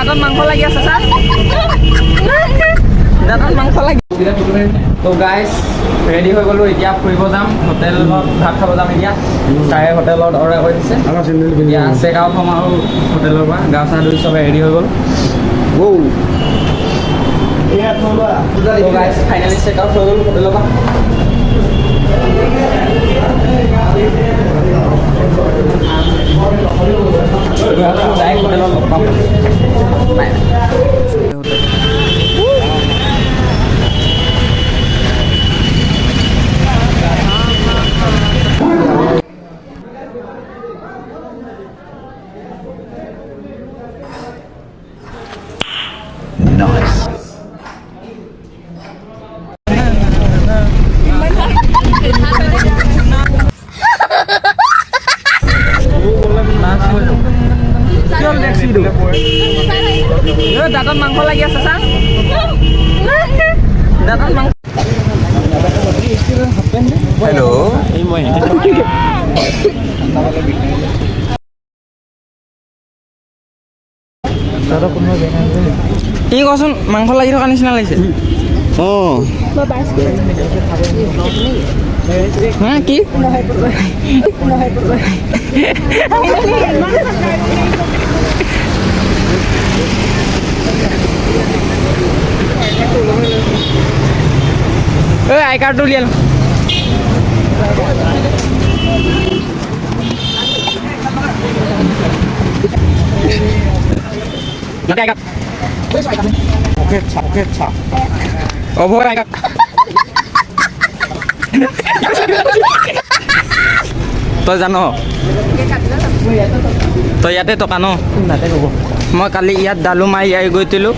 দাঁতত মাংস লাগি আছে ছাৰ দাঁতত মাংস লাগি তো গাইজ ৰেডি হৈ গ'লো এতিয়া ফুৰিব যাম হোটেলত ভাত খাব যাম এতিয়া তাৰে হোটেলত অৰ্ডাৰ কৰি দিছে এতিয়া চেক আউট হ'ম আৰু হোটেলৰ পৰা গা চা ধুই চবে ৰেডি হৈ গ'ল গাইজ ফাইনেলি চেক আউট হৈ গ'ল হোটেলৰ পৰা ডাইৰেক্ট হোটেলত লগ পাম দাঁতত মাংস লাগি আছে ছাৰ দাঁতত মাংস হেল্ল' কি কচোন মাংস লাগি থকা নিচিনা লাগিছে হা কি আই কাৰ্ডটো উলিয়াল তই জান তই ইয়াতে টকা ন মই কালি ইয়াত দালু মাৰি গৈছিলোঁ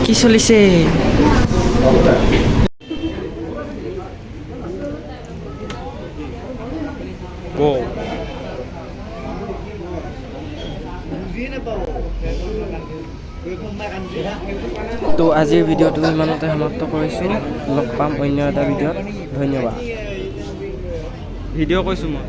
কি চলিছে তো আজিৰ ভিডিঅ'টো ইমানতে সমাপ্ত কৰিছোঁ লগ পাম অন্য এটা ভিডিঅ'ত ধন্যবাদ ভিডিঅ' কৈছোঁ মই